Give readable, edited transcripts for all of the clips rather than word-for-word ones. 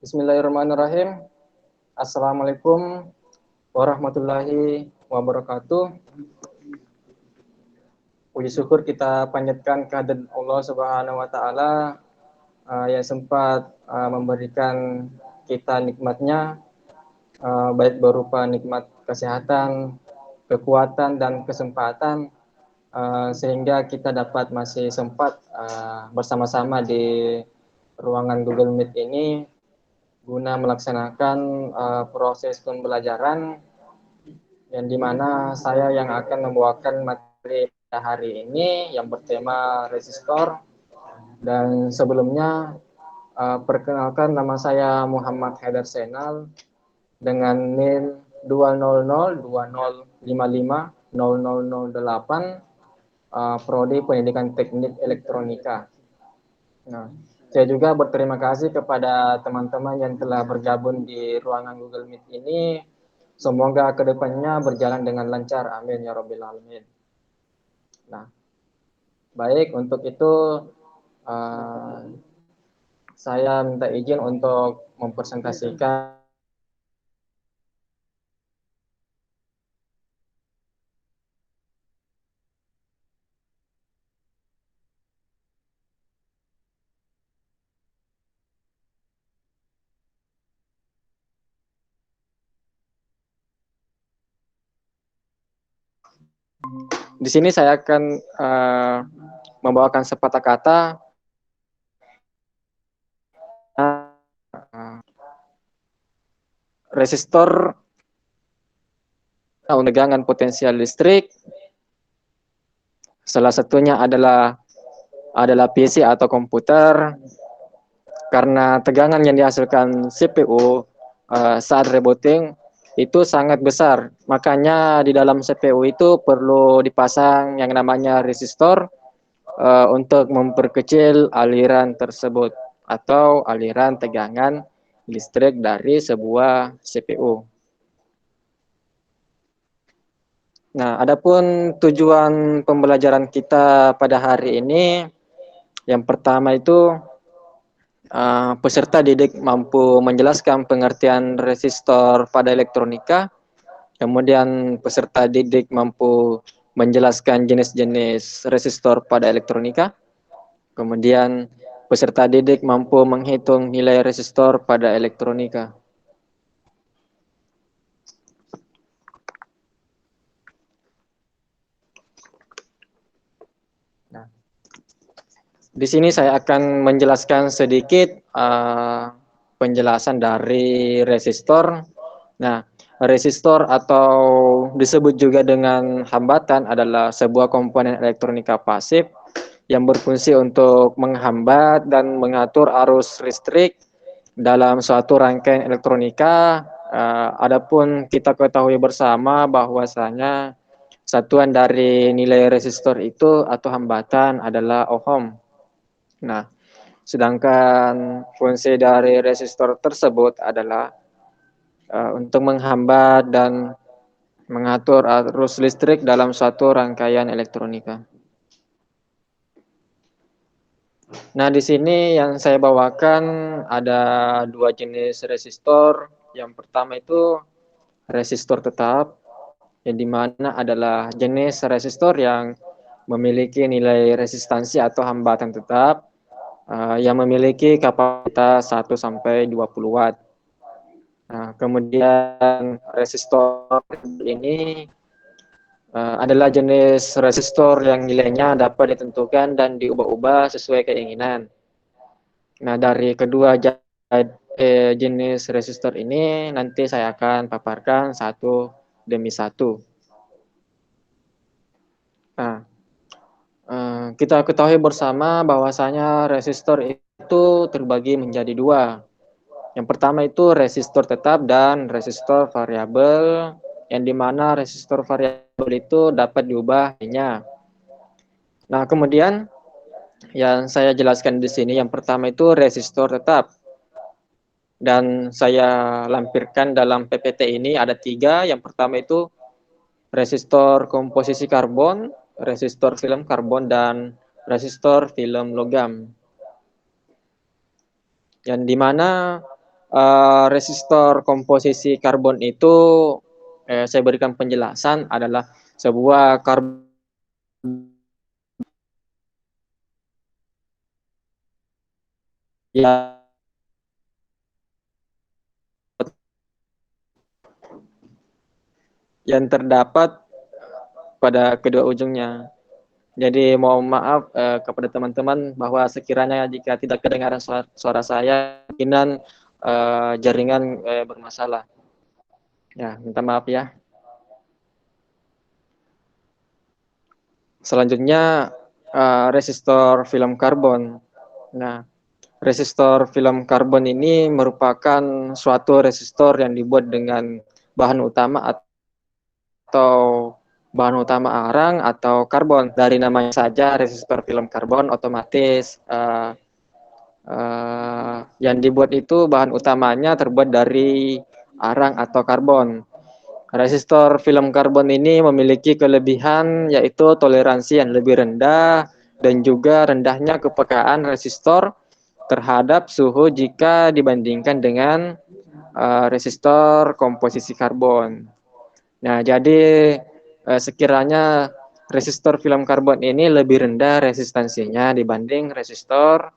Bismillahirrahmanirrahim. Assalamualaikum warahmatullahi wabarakatuh. Puji syukur kita panjatkan kehadirat Allah Subhanahu wa taala yang sempat memberikan kita nikmatnya baik berupa nikmat kesehatan, kekuatan dan kesempatan sehingga kita dapat masih sempat bersama-sama di ruangan Google Meet ini guna melaksanakan proses pembelajaran yang dimana saya yang akan membawakan materi pada hari ini yang bertema resistor. Dan sebelumnya perkenalkan, nama saya Muhammad Haidar Senal dengan NIM 20020550008 Prodi Pendidikan Teknik Elektronika. Nah, saya juga berterima kasih kepada teman-teman yang telah bergabung di ruangan Google Meet ini. Semoga kedepannya berjalan dengan lancar. Amin ya Rabbil Alamin. Nah, baik, untuk itu saya minta izin untuk mempresentasikan di sini. Saya akan membawakan sepatah kata resistor tegangan potensial listrik. Salah satunya adalah PC atau komputer, karena tegangan yang dihasilkan CPU saat rebooting itu sangat besar. Makanya di dalam CPU itu perlu dipasang yang namanya resistor untuk memperkecil aliran tersebut atau aliran tegangan listrik dari sebuah CPU. Nah, adapun tujuan pembelajaran kita pada hari ini, yang pertama itu peserta didik mampu menjelaskan pengertian resistor pada elektronika. Kemudian peserta didik mampu menjelaskan jenis-jenis resistor pada elektronika. Kemudian peserta didik mampu menghitung nilai resistor pada elektronika. Nah, di sini saya akan menjelaskan sedikit penjelasan dari resistor. Nah, resistor atau disebut juga dengan hambatan adalah sebuah komponen elektronika pasif yang berfungsi untuk menghambat dan mengatur arus listrik dalam suatu rangkaian elektronika. Adapun kita ketahui bersama bahwasanya satuan dari nilai resistor itu atau hambatan adalah ohm. Nah, sedangkan fungsi dari resistor tersebut adalah untuk menghambat dan mengatur arus listrik dalam suatu rangkaian elektronika. Nah, di sini yang saya bawakan ada dua jenis resistor. Yang pertama itu resistor tetap, yang dimana adalah jenis resistor yang memiliki nilai resistansi atau hambatan tetap yang memiliki kapasitas 1 sampai 20 watt. Nah, kemudian resistor ini adalah jenis resistor yang nilainya dapat ditentukan dan diubah-ubah sesuai keinginan. Nah, dari kedua jenis resistor ini nanti saya akan paparkan satu demi satu. Nah, kita ketahui bersama bahwasanya resistor itu terbagi menjadi dua. Yang pertama itu resistor tetap dan resistor variabel, yang dimana resistor variabel itu dapat diubahnya. Nah, kemudian yang saya jelaskan di sini yang pertama itu resistor tetap, dan saya lampirkan dalam PPT ini ada 3. Yang pertama itu resistor komposisi karbon, resistor film karbon, dan resistor film logam. Yang dimana Resistor komposisi karbon itu saya berikan penjelasan adalah sebuah karbon yang terdapat pada kedua ujungnya. Jadi mohon maaf kepada teman-teman bahwa sekiranya jika tidak kedengaran suara saya, kemungkinan jaringan bermasalah. Ya, minta maaf ya. Selanjutnya resistor film karbon. Nah, resistor film karbon ini merupakan suatu resistor yang dibuat dengan bahan utama atau bahan utama arang atau karbon. Dari namanya saja resistor film karbon, otomatis yang dibuat itu bahan utamanya terbuat dari arang atau karbon. Resistor film karbon ini memiliki kelebihan yaitu toleransi yang lebih rendah dan juga rendahnya kepekaan resistor terhadap suhu jika dibandingkan dengan resistor komposisi karbon. Nah, jadi sekiranya resistor film karbon ini lebih rendah resistansinya dibanding resistor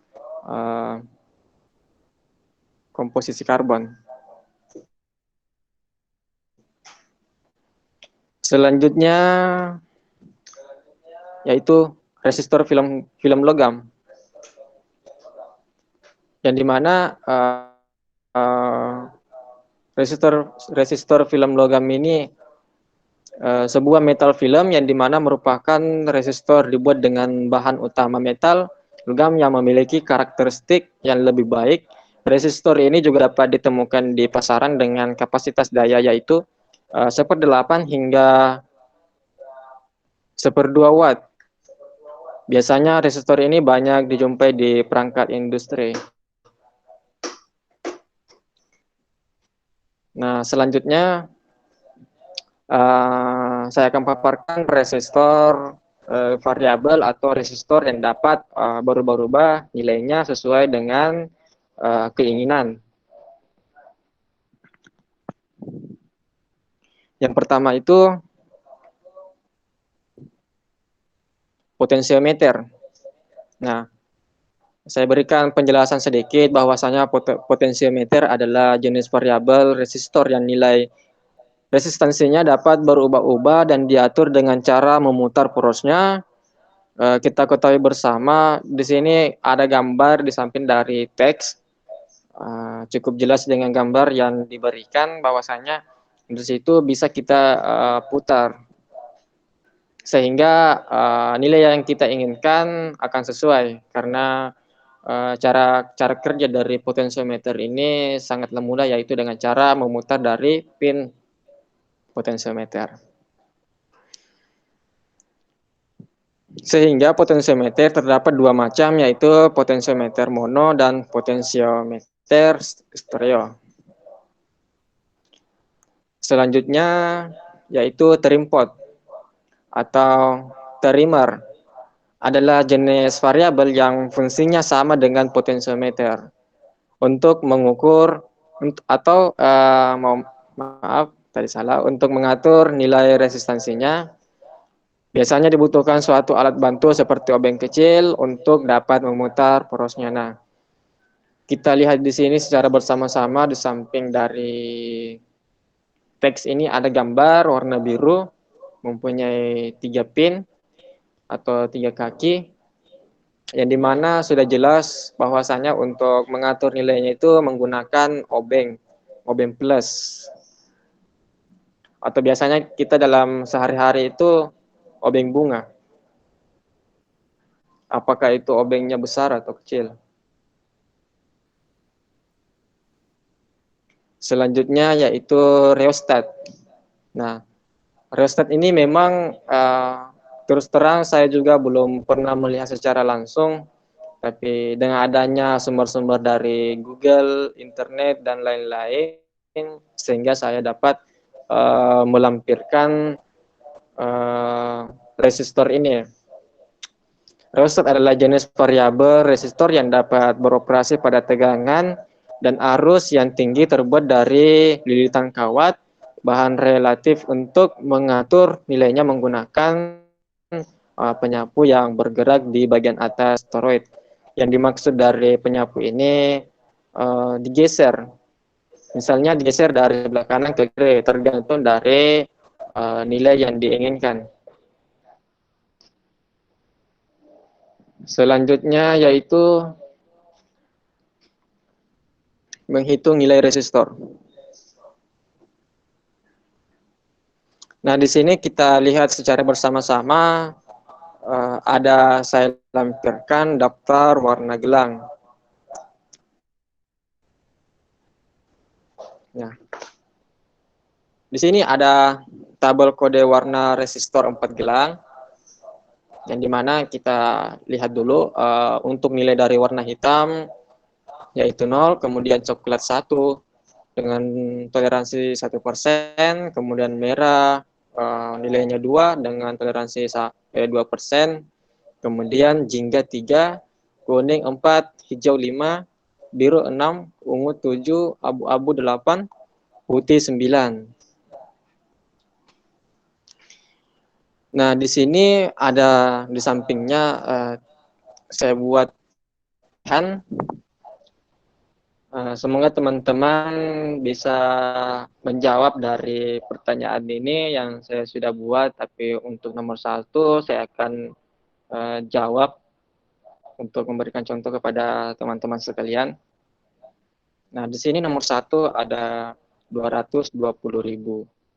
komposisi karbon. Selanjutnya yaitu resistor film logam, yang dimana resistor film logam ini sebuah metal film yang dimana merupakan resistor dibuat dengan bahan utama metal logam yang memiliki karakteristik yang lebih baik. Resistor ini juga dapat ditemukan di pasaran dengan kapasitas daya yaitu 1/8 hingga 1/2 watt. Biasanya resistor ini banyak dijumpai di perangkat industri. Nah, selanjutnya saya akan paparkan resistor variabel atau resistor yang dapat berubah-ubah nilainya sesuai dengan keinginan. Yang pertama itu potensiometer. Nah, saya berikan penjelasan sedikit bahwasanya potensiometer adalah jenis variabel resistor yang nilai resistansinya dapat berubah-ubah dan diatur dengan cara memutar porosnya. Kita ketahui bersama di sini ada gambar di samping dari teks. Cukup jelas dengan gambar yang diberikan bahwasanya di situ bisa kita putar sehingga nilai yang kita inginkan akan sesuai karena cara kerja dari potensiometer ini sangatlah mudah yaitu dengan cara memutar dari pin potensiometer. Sehingga potensiometer terdapat dua macam yaitu potensiometer mono dan potensiometer stereo. Selanjutnya yaitu trim pot atau trimmer adalah jenis variabel yang fungsinya sama dengan potensiometer untuk mengukur atau untuk mengatur nilai resistansinya. Biasanya dibutuhkan suatu alat bantu seperti obeng kecil untuk dapat memutar porosnya. Nah, kita lihat di sini secara bersama-sama di samping dari teks ini ada gambar warna biru mempunyai 3 pin atau 3 kaki yang dimana sudah jelas bahwasanya untuk mengatur nilainya itu menggunakan obeng plus. Atau biasanya kita dalam sehari-hari itu obeng bunga. Apakah itu obengnya besar atau kecil? Selanjutnya yaitu rheostat. Nah, rheostat ini memang terus terang saya juga belum pernah melihat secara langsung, tapi dengan adanya sumber-sumber dari Google, internet, dan lain-lain, sehingga saya dapat melampirkan resistor ini. Rheostat adalah jenis variabel resistor yang dapat beroperasi pada tegangan Dan arus yang tinggi terbuat dari lilitan kawat, bahan relatif untuk mengatur nilainya menggunakan penyapu yang bergerak di bagian atas toroid. Yang dimaksud dari penyapu ini digeser. Misalnya digeser dari sebelah kanan ke kiri, tergantung dari nilai yang diinginkan. Selanjutnya yaitu menghitung nilai resistor. Nah, di sini kita lihat secara bersama-sama ada saya lampirkan daftar warna gelang. Ya. Di sini ada tabel kode warna resistor 4 gelang, yang dimana kita lihat dulu untuk nilai dari warna hitam yaitu 0, kemudian coklat 1 dengan toleransi 1%, kemudian merah nilainya 2 dengan toleransi 2%, kemudian jingga 3, kuning 4, hijau 5, biru 6, ungu 7, abu-abu 8, putih 9. Nah, di sini ada di sampingnya saya buat kan. Semoga teman-teman bisa menjawab dari pertanyaan ini yang saya sudah buat, tapi untuk nomor 1 saya akan jawab untuk memberikan contoh kepada teman-teman sekalian. Nah, di sini nomor 1 ada 220.000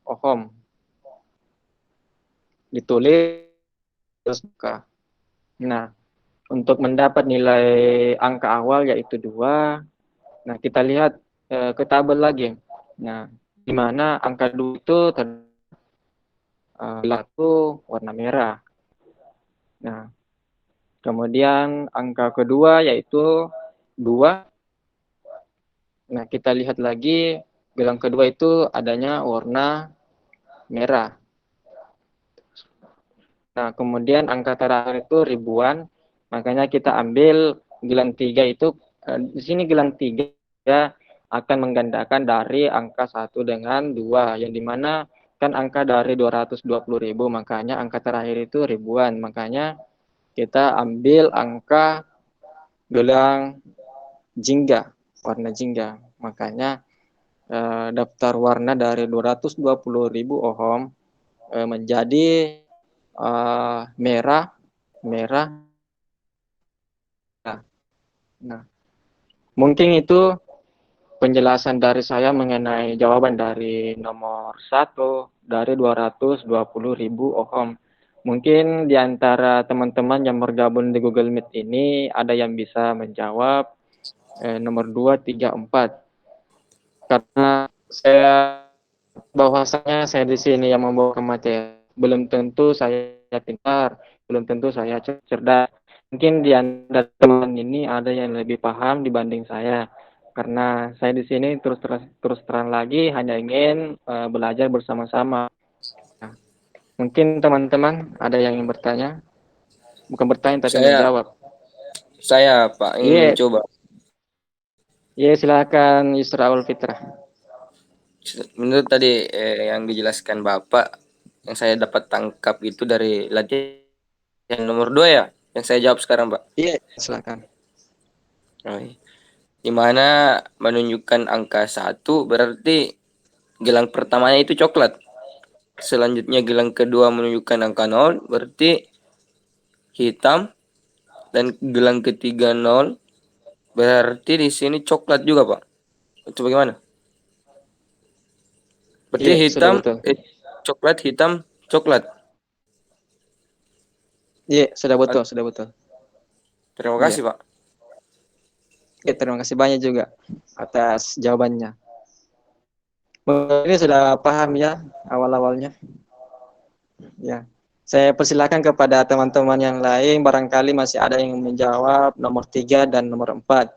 ohm. Ditulis terus buka. Nah, untuk mendapat nilai angka awal yaitu 2, nah kita lihat ke tabel lagi. Nah, di mana angka 2 itu berlaku warna merah. Nah, kemudian angka kedua yaitu 2. Nah, kita lihat lagi gelang kedua itu adanya warna merah. Nah, kemudian angka terakhir itu ribuan, makanya kita ambil gelang 3 itu, di sini gelang 3 akan menggandakan dari angka 1 dengan 2, yang dimana kan angka dari 220.000, makanya angka terakhir itu ribuan, makanya kita ambil angka gelang jingga, warna jingga. Makanya daftar warna dari 220.000 ohm menjadi merah. Nah, mungkin itu penjelasan dari saya mengenai jawaban dari nomor 1 dari 220.000 ohm. Mungkin di antara teman-teman yang bergabung di Google Meet ini ada yang bisa menjawab nomor 2, 3, 4. Karena saya bahwasanya saya di sini yang membawa materi, belum tentu saya pintar, belum tentu saya cerdas. Mungkin di antara teman ini ada yang lebih paham dibanding saya. Karena saya di sini terus terang lagi hanya ingin belajar bersama-sama. Nah, mungkin teman-teman ada yang ingin bertanya, bukan bertanya tapi Saya menjawab. Pak ingin Iya, mencoba. iya silakan Yusraul Fitrah. Menurut tadi yang dijelaskan Bapak, yang saya dapat tangkap itu dari latihan nomor 2 ya, yang saya jawab sekarang Pak. Iya, silakan. Oh, iya. Di mana menunjukkan angka 1 berarti gelang pertamanya itu coklat. Selanjutnya gelang kedua menunjukkan angka 0 berarti hitam, dan gelang ketiga 0 berarti di sini coklat juga Pak. Itu bagaimana? Berarti Iya, sudah hitam, betul. coklat, hitam, coklat. Iya, sudah betul, sudah betul. Terima kasih Iya. Pak. Ya, terima kasih banyak juga atas jawabannya. Ini sudah paham ya awal-awalnya. Ya. Saya persilakan kepada teman-teman yang lain, barangkali masih ada yang menjawab nomor 3 dan nomor 4.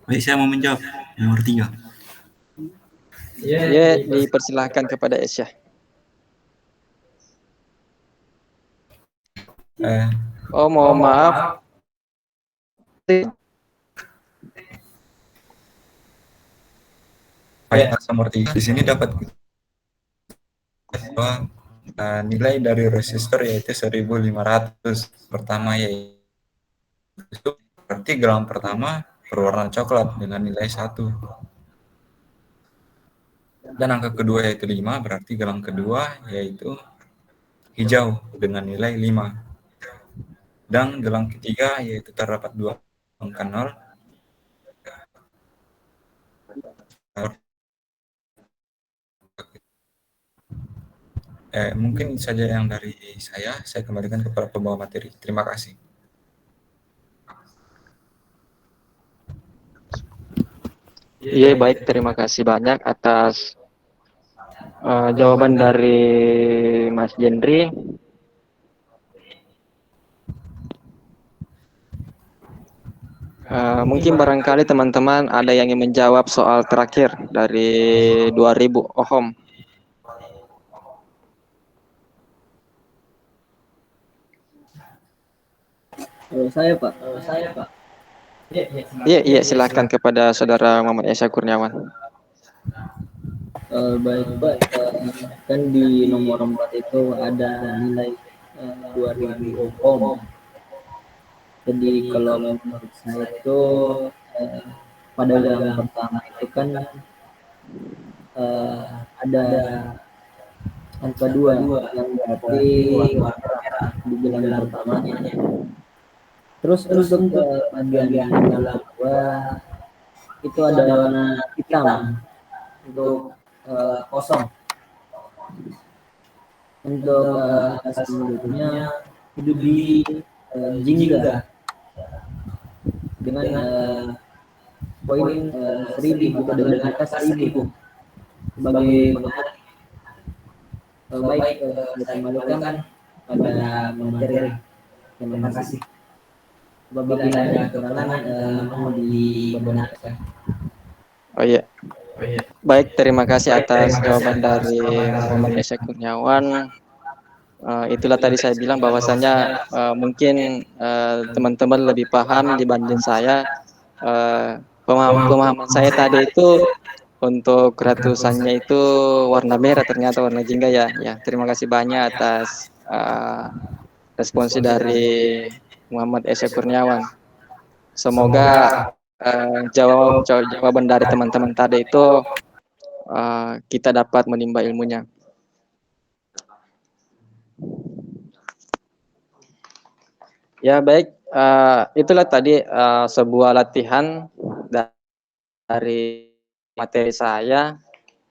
Baik, saya mau menjawab nomor 3. Ya, dipersilahkan kepada Aisyah. Eh, Oh, mohon maaf. Kayak amorti di sini dapat nilai dari resistor yaitu 1500 pertama, yaitu berarti gelang pertama berwarna coklat dengan nilai 1, dan angka kedua yaitu 5, berarti gelang kedua yaitu hijau dengan nilai 5, dan gelang ketiga yaitu terdapat 2 angka 0. Mungkin saja yang dari saya kembalikan kepada pembawa materi. Terima kasih. Iya, baik. Terima kasih banyak atas jawaban dari Mas Jendri. Mungkin barangkali teman-teman ada yang ingin menjawab soal terakhir dari 2000 ohm. Saya Pak. Iya, silakan kepada Saudara Muhammad Esa Kurniawan. Baik Pak, kan di nomor 4 itu ada nilai 2000 ohm. Jadi kalau menurut saya itu pada gelang pertama itu kan ada angka 2 yang berarti warna merah di gelang pertamanya. Terus untuk bagian gelang kedua itu ada warna hitam untuk kosong. Untuk angka selanjutnya itu di jingga dengan poin 1000 atau dengan angka 1000 sebagai pengaruh. Baik, saya kembalikan pada materi. Terima kasih. Apabila ada kekurangan mohon dibenarkan. Oh iya. Baik, terima kasih atas jawaban dari Muhammad Esa Kurniawan. Itulah tadi saya bilang bahwasannya mungkin teman-teman lebih paham dibanding saya. Pemahaman saya tadi itu untuk ratusannya itu warna merah, ternyata warna jingga ya. Ya, terima kasih banyak atas responsi dari Muhammad Esa Kurniawan. Semoga jawaban dari teman-teman tadi itu kita dapat menimba ilmunya. Ya baik, itulah tadi sebuah latihan dari materi saya.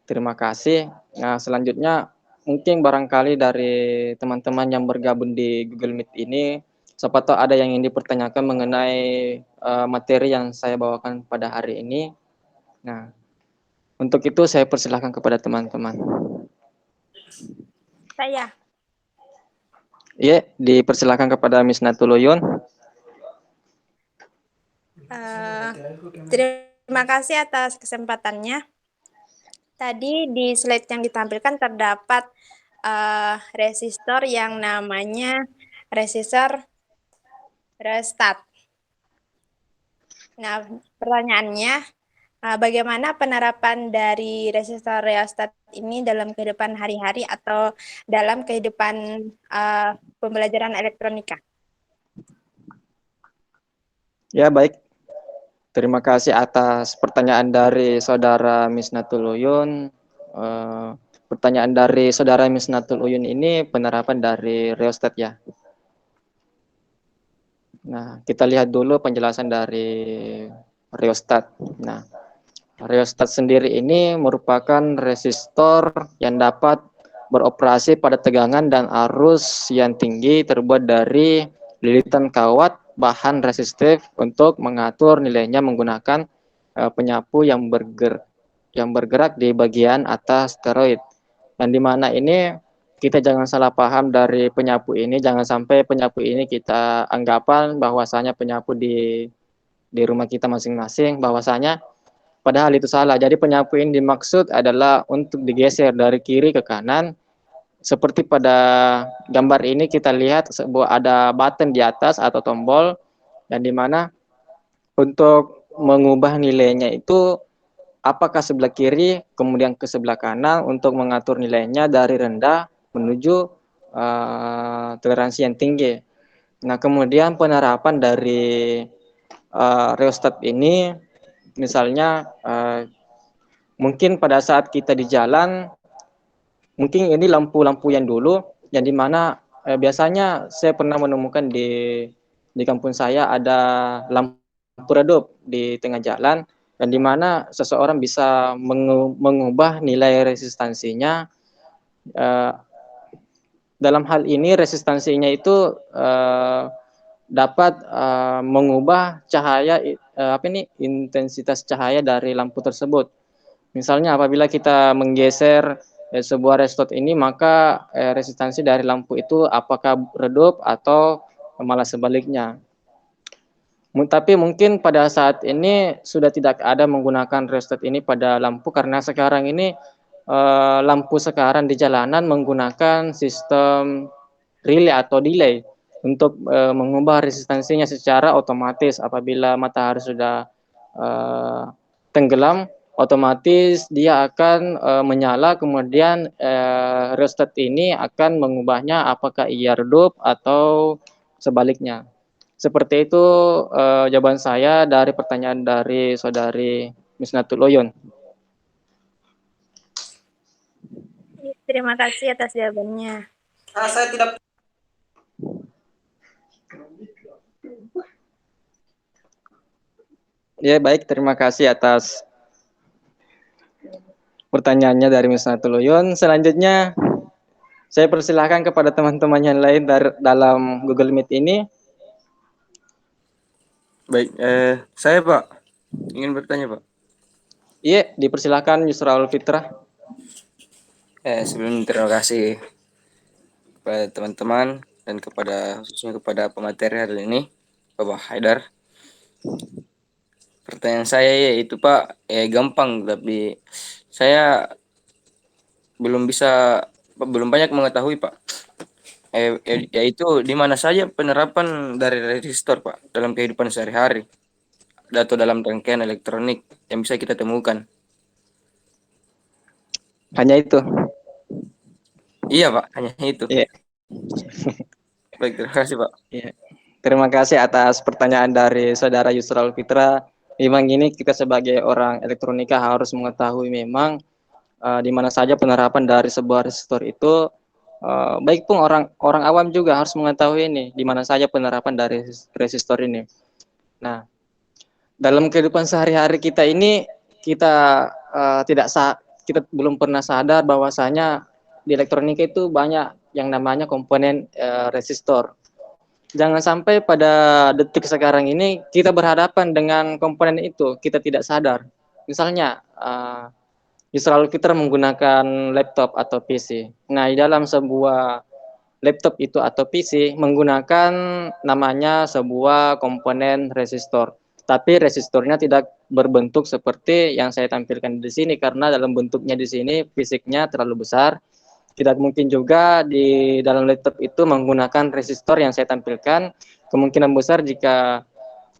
Terima kasih. Nah, selanjutnya mungkin barangkali dari teman-teman yang bergabung di Google Meet ini, siapa tahu ada yang ingin dipertanyakan mengenai materi yang saya bawakan pada hari ini. Nah, untuk itu saya persilahkan kepada teman-teman. Saya. Iya, dipersilahkan kepada Miss Natuluyun. Terima kasih atas kesempatannya. Tadi di slide yang ditampilkan terdapat resistor yang namanya resistor rheostat. Nah, pertanyaannya, bagaimana penerapan dari resistor rheostat ini dalam kehidupan hari-hari atau dalam kehidupan pembelajaran elektronika? Ya, baik. Terima kasih atas pertanyaan dari Saudara Miss Natuluyun. Pertanyaan dari Saudara Miss Natuluyun ini penerapan dari rheostat ya. Nah, kita lihat dulu penjelasan dari rheostat. Nah, rheostat sendiri ini merupakan resistor yang dapat beroperasi pada tegangan dan arus yang tinggi, terbuat dari lilitan kawat bahan resistif untuk mengatur nilainya menggunakan penyapu yang bergerak di bagian atas steroid. Dan di mana ini kita jangan salah paham dari penyapu ini, jangan sampai penyapu ini kita anggapan bahwasanya penyapu di rumah kita masing-masing, bahwasanya padahal itu salah. Jadi penyapu ini dimaksud adalah untuk digeser dari kiri ke kanan Seperti pada gambar ini kita lihat ada button di atas atau tombol yang dimana untuk mengubah nilainya itu apakah sebelah kiri kemudian ke sebelah kanan untuk mengatur nilainya dari rendah menuju toleransi yang tinggi. Nah, kemudian penerapan dari rheostat ini misalnya mungkin pada saat kita di jalan, mungkin ini lampu-lampu yang dulu, yang dimana biasanya saya pernah menemukan di kampung saya ada lampu redup di tengah jalan, yang dimana seseorang bisa mengubah nilai resistansinya. Dalam hal ini resistansinya itu dapat mengubah cahaya intensitas cahaya dari lampu tersebut. Misalnya apabila kita menggeser sebuah restot ini, maka resistansi dari lampu itu apakah redup atau malah sebaliknya. Tapi mungkin pada saat ini sudah tidak ada menggunakan restot ini pada lampu karena sekarang ini lampu sekarang di jalanan menggunakan sistem relay atau delay untuk mengubah resistansinya secara otomatis. Apabila matahari sudah tenggelam, otomatis dia akan menyala, kemudian rheostat ini akan mengubahnya apakah ia redup atau sebaliknya. Seperti itu jawaban saya dari pertanyaan dari saudari Misnatul Oyun. Terima kasih atas jawabannya. Saya tidak. Ya, baik, terima kasih atas pertanyaannya dari Misnatul Oyun. Selanjutnya saya persilahkan kepada teman-teman yang lain dalam Google Meet ini. Baik, saya Pak ingin bertanya Pak. Iya, dipersilakan Yusraul Fitrah. Sebelum terima kasih kepada teman-teman dan khususnya kepada pemateri hari ini, Bapak Haidar. Pertanyaan saya yaitu Pak, gampang tapi saya belum banyak mengetahui Pak. Yaitu di mana saja penerapan dari resistor Pak dalam kehidupan sehari-hari atau dalam rangkaian elektronik yang bisa kita temukan. Hanya itu. Iya Pak, hanya itu. Iya. Baik, terima kasih Pak. Iya. Terima kasih atas pertanyaan dari saudara Yusraul Fitra. Memang ini kita sebagai orang elektronika harus mengetahui memang di mana saja penerapan dari sebuah resistor itu. Baik pun orang awam juga harus mengetahui ini di mana saja penerapan dari resistor ini. Nah, dalam kehidupan sehari-hari kita ini kita kita belum pernah sadar bahwasanya di elektronika itu banyak yang namanya komponen resistor. Jangan sampai pada detik sekarang ini kita berhadapan dengan komponen itu, kita tidak sadar. Misalnya Yusraul Fitra menggunakan laptop atau PC. Nah, di dalam sebuah laptop itu atau PC menggunakan namanya sebuah komponen resistor. Tapi resistornya tidak berbentuk seperti yang saya tampilkan di sini karena dalam bentuknya di sini fisiknya terlalu besar. Tidak mungkin juga di dalam laptop itu menggunakan resistor yang saya tampilkan. Kemungkinan besar jika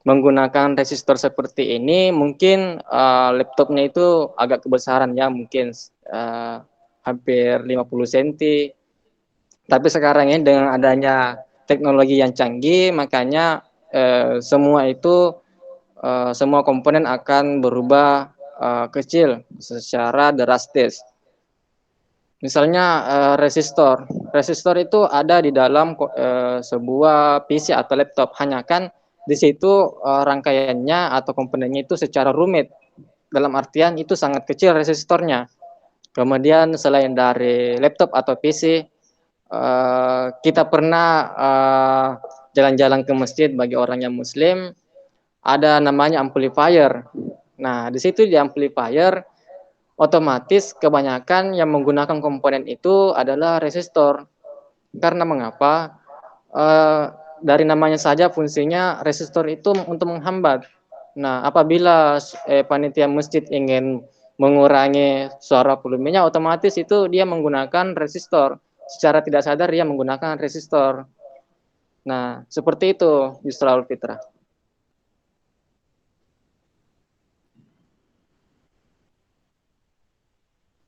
menggunakan resistor seperti ini mungkin laptopnya itu agak kebesaran ya, mungkin hampir 50 cm. Tapi sekarang ini dengan adanya teknologi yang canggih, makanya semua komponen akan berubah kecil secara drastis. Misalnya resistor itu ada di dalam sebuah PC atau laptop, hanya kan di situ rangkaiannya atau komponennya itu secara rumit. Dalam artian itu sangat kecil resistornya. Kemudian selain dari laptop atau PC, kita pernah jalan-jalan ke masjid bagi orang yang muslim, ada namanya amplifier. Nah, di situ di amplifier otomatis kebanyakan yang menggunakan komponen itu adalah resistor. Karena mengapa? Dari namanya saja fungsinya resistor itu untuk menghambat. Nah, apabila panitia masjid ingin mengurangi suara volumenya, otomatis itu dia menggunakan resistor secara tidak sadar dia menggunakan resistor. Nah, seperti itu Yusraul Fitra.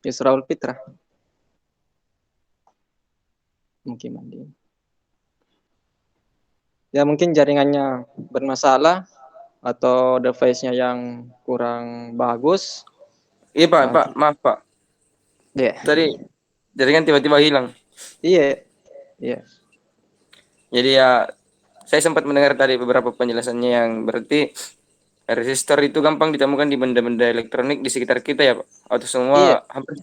Yusraul Fitra. Mungkin mandi. Ya mungkin jaringannya bermasalah atau device-nya yang kurang bagus. Iya Pak, maaf Pak. Iya. Tadi jaringan tiba-tiba hilang. Iya. Iya. Jadi ya saya sempat mendengar tadi beberapa penjelasannya yang berarti resistor itu gampang ditemukan di benda-benda elektronik di sekitar kita ya Pak. Atau Iya. hampir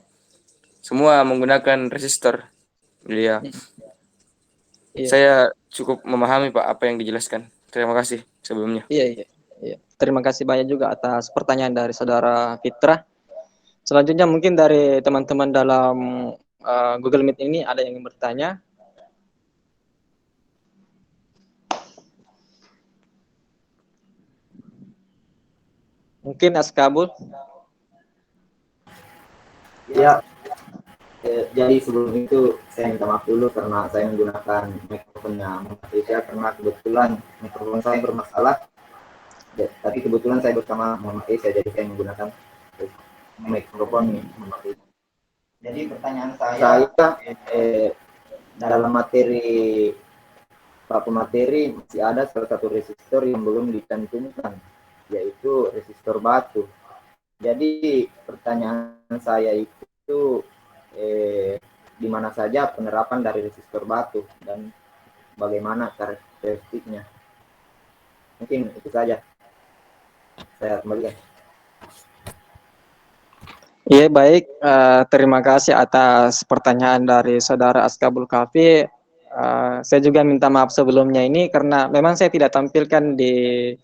semua menggunakan resistor. Jadi ya Iya. saya cukup memahami Pak apa yang dijelaskan. Terima kasih sebelumnya. Iya, iya. Iya. Terima kasih banyak juga atas pertanyaan dari saudara Fitra. Selanjutnya mungkin dari teman-teman dalam Google Meet ini ada yang ingin bertanya. Mungkin Askabul. Ya, jadi sebelum itu saya minta maaf dulu karena saya menggunakan mikrofonnya Malaysia karena kebetulan mikrofon saya bermasalah. Tapi kebetulan saya bersama Muhammad Isa, jadi saya menggunakan mikrofon Muhammad Isa. Jadi pertanyaan saya dalam materi materi masih ada salah satu resistor yang belum dicantumkan, yaitu resistor batu. Jadi pertanyaan saya itu di mana saja penerapan dari resistor batu dan bagaimana karakteristiknya. Mungkin itu saja. Saya kembalikan. Iya, baik. Terima kasih atas pertanyaan dari saudara Askabul Kafi. Saya juga minta maaf sebelumnya ini karena memang saya tidak tampilkan di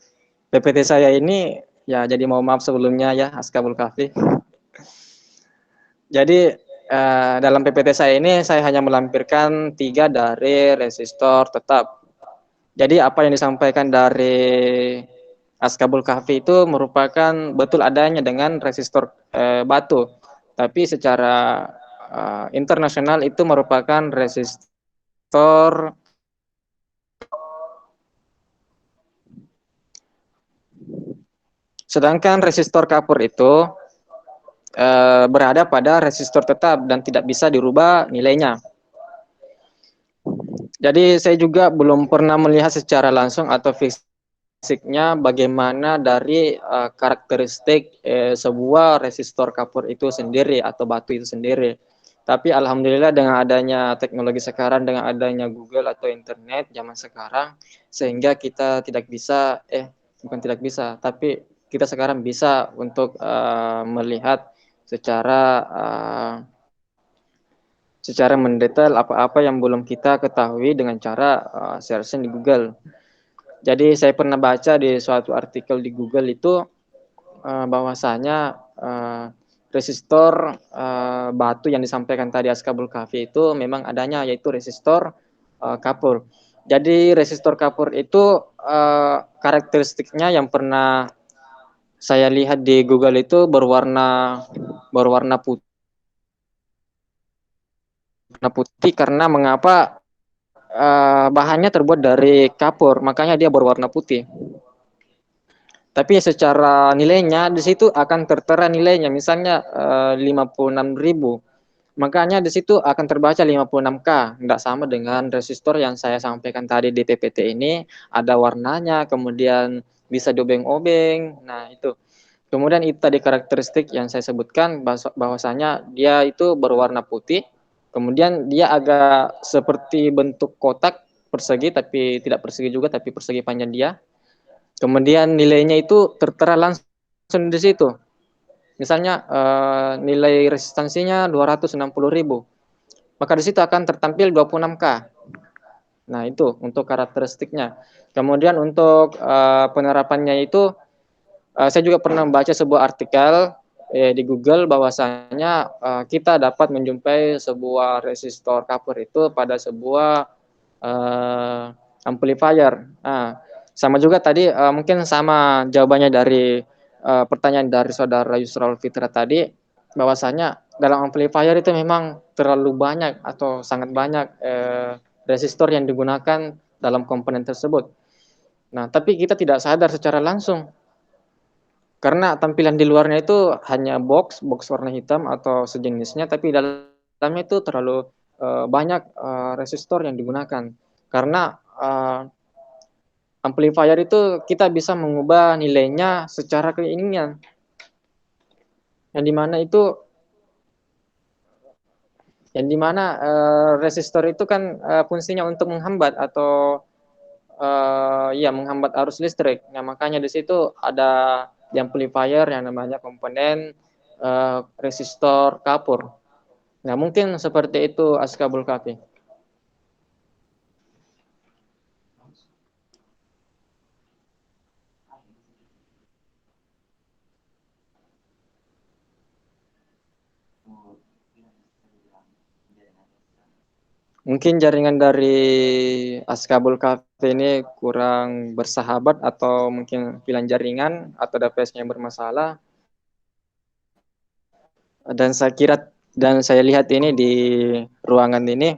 PPT saya ini. Ya, jadi mohon maaf sebelumnya ya Askabul Kafi. Jadi dalam PPT saya ini saya hanya melampirkan 3 dari resistor tetap. Jadi apa yang disampaikan dari Askabul Kahfi itu merupakan betul adanya dengan resistor batu. Tapi secara internasional itu merupakan resistor sedangkan resistor kapur itu berada pada resistor tetap dan tidak bisa dirubah nilainya. Jadi saya juga belum pernah melihat secara langsung atau fisiknya bagaimana dari karakteristik sebuah resistor kapur itu sendiri atau batu itu sendiri. Tapi alhamdulillah dengan adanya teknologi sekarang, dengan adanya Google atau internet zaman sekarang, sehingga kita tidak bisa, bukan tidak bisa, tapi kita sekarang bisa untuk melihat secara mendetail apa-apa yang belum kita ketahui dengan cara searching di Google. Jadi saya pernah baca di suatu artikel di Google itu bahwasanya resistor batu yang disampaikan tadi Askabul Kahfi itu memang adanya yaitu resistor kapur. Jadi resistor kapur itu karakteristiknya yang pernah saya lihat di Google itu berwarna putih karena mengapa bahannya terbuat dari kapur, makanya dia berwarna putih. Tapi secara nilainya di situ akan tertera nilainya, misalnya 56.000. Makanya di situ akan terbaca 56K, tidak sama dengan resistor yang saya sampaikan tadi di PPT ini, ada warnanya, kemudian bisa diobeng-obeng. Nah, itu. Kemudian itu tadi karakteristik yang saya sebutkan bahwasanya dia itu berwarna putih. Kemudian dia agak seperti bentuk kotak persegi, tapi tidak persegi juga, tapi persegi panjang dia. Kemudian nilainya itu tertera langsung di situ. Misalnya nilai resistansinya 260.000. Maka di situ akan tertampil 26K. Nah, itu untuk karakteristiknya. Kemudian untuk penerapannya itu saya juga pernah membaca sebuah artikel di Google bahwasanya kita dapat menjumpai sebuah resistor kapur itu pada sebuah amplifier. Nah, sama juga tadi mungkin sama jawabannya dari pertanyaan dari saudara Yusraul Fitra tadi. bahwasanya dalam amplifier itu memang terlalu banyak atau sangat banyak resistor yang digunakan dalam komponen tersebut. Nah, tapi kita tidak sadar secara langsung karena tampilan di luarnya itu hanya box warna hitam atau sejenisnya, tapi dalamnya itu terlalu banyak resistor yang digunakan. Karena amplifier itu kita bisa mengubah nilainya secara keinginan, yang dimana resistor itu kan fungsinya untuk menghambat atau menghambat arus listrik. Nah, makanya di situ ada di amplifier yang namanya komponen resistor kapur. Nah, mungkin seperti itu Askabul Kafi. Mungkin jaringan dari Askabul Kafi ini kurang bersahabat atau mungkin pilihan jaringan atau DPS-nya bermasalah. Dan saya lihat ini di ruangan ini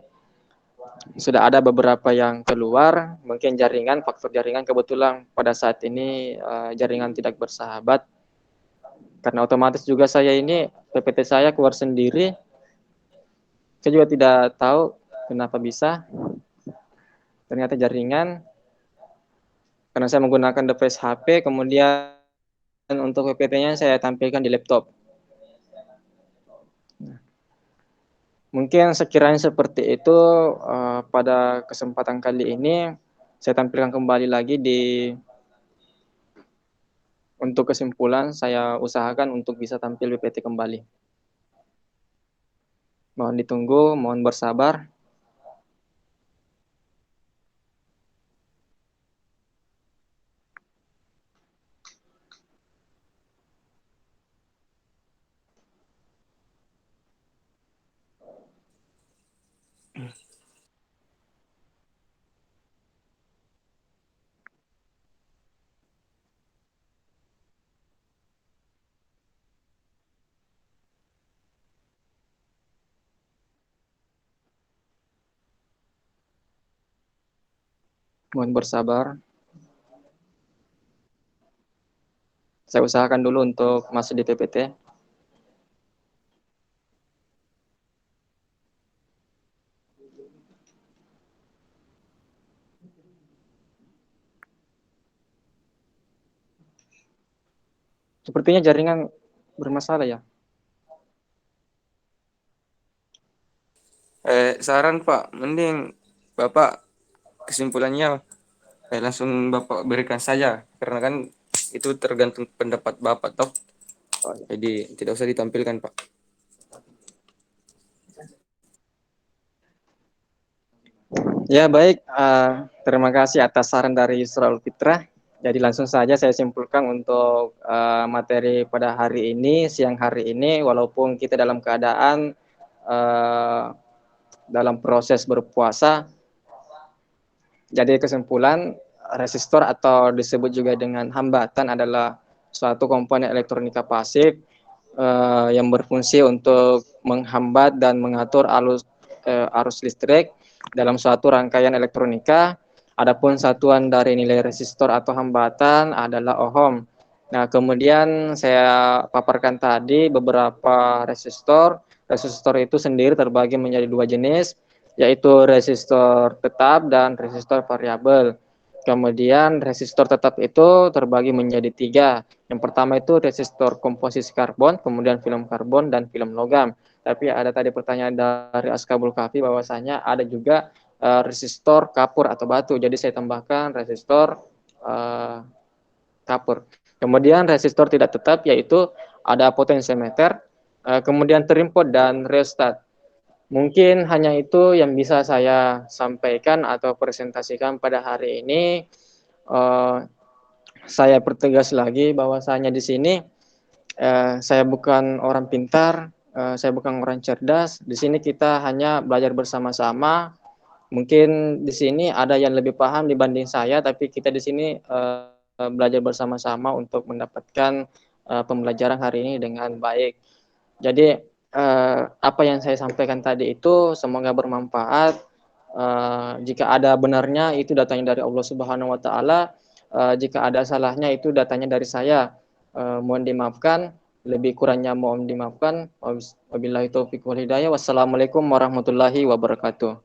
sudah ada beberapa yang keluar, mungkin faktor jaringan kebetulan pada saat ini jaringan tidak bersahabat. Karena otomatis juga saya ini PPT saya keluar sendiri. Saya juga tidak tahu kenapa bisa. Ternyata jaringan karena saya menggunakan device HP, kemudian untuk PPT-nya saya tampilkan di laptop. Mungkin sekiranya seperti itu pada kesempatan kali ini saya tampilkan kembali lagi untuk kesimpulan saya usahakan untuk bisa tampil PPT kembali. Mohon ditunggu, mohon bersabar. Mohon bersabar. Saya usahakan dulu untuk masuk di PPT. Sepertinya jaringan bermasalah ya. Saran Pak, mending Bapak kesimpulannya langsung Bapak berikan saja, karena kan itu tergantung pendapat Bapak toh. Jadi tidak usah ditampilkan Pak. Ya baik, terima kasih atas saran dari Yusrul Fitrah. Jadi langsung saja saya simpulkan untuk materi pada hari ini, siang hari ini, walaupun kita dalam keadaan dalam proses berpuasa. Jadi kesimpulan, resistor atau disebut juga dengan hambatan adalah suatu komponen elektronika pasif yang berfungsi untuk menghambat dan mengatur arus listrik dalam suatu rangkaian elektronika. Adapun satuan dari nilai resistor atau hambatan adalah ohm. Nah, kemudian saya paparkan tadi beberapa resistor. Resistor itu sendiri terbagi menjadi dua jenis, yaitu resistor tetap dan resistor variabel. Kemudian resistor tetap itu terbagi menjadi tiga. Yang pertama itu resistor komposisi karbon, kemudian film karbon, dan film logam. Tapi ada tadi pertanyaan dari Askabul Kafi bahwasanya ada juga resistor kapur atau batu. Jadi saya tambahkan resistor kapur. Kemudian resistor tidak tetap yaitu ada potensiometer, kemudian trimpot dan rheostat. Mungkin hanya itu yang bisa saya sampaikan atau presentasikan pada hari ini. Saya pertegas lagi bahwasanya di sini saya bukan orang pintar, saya bukan orang cerdas. Di sini kita hanya belajar bersama-sama. Mungkin di sini ada yang lebih paham dibanding saya, tapi kita di sini belajar bersama-sama untuk mendapatkan pembelajaran hari ini dengan baik. Jadi apa yang saya sampaikan tadi itu semoga bermanfaat. Jika ada benarnya itu datanya dari Allah Subhanahu wa taala. Jika ada salahnya itu datanya dari saya. Mohon dimaafkan, lebih kurangnya mohon dimaafkan. Wabillahi taufiq wal hidayah. Wassalamualaikum warahmatullahi wabarakatuh.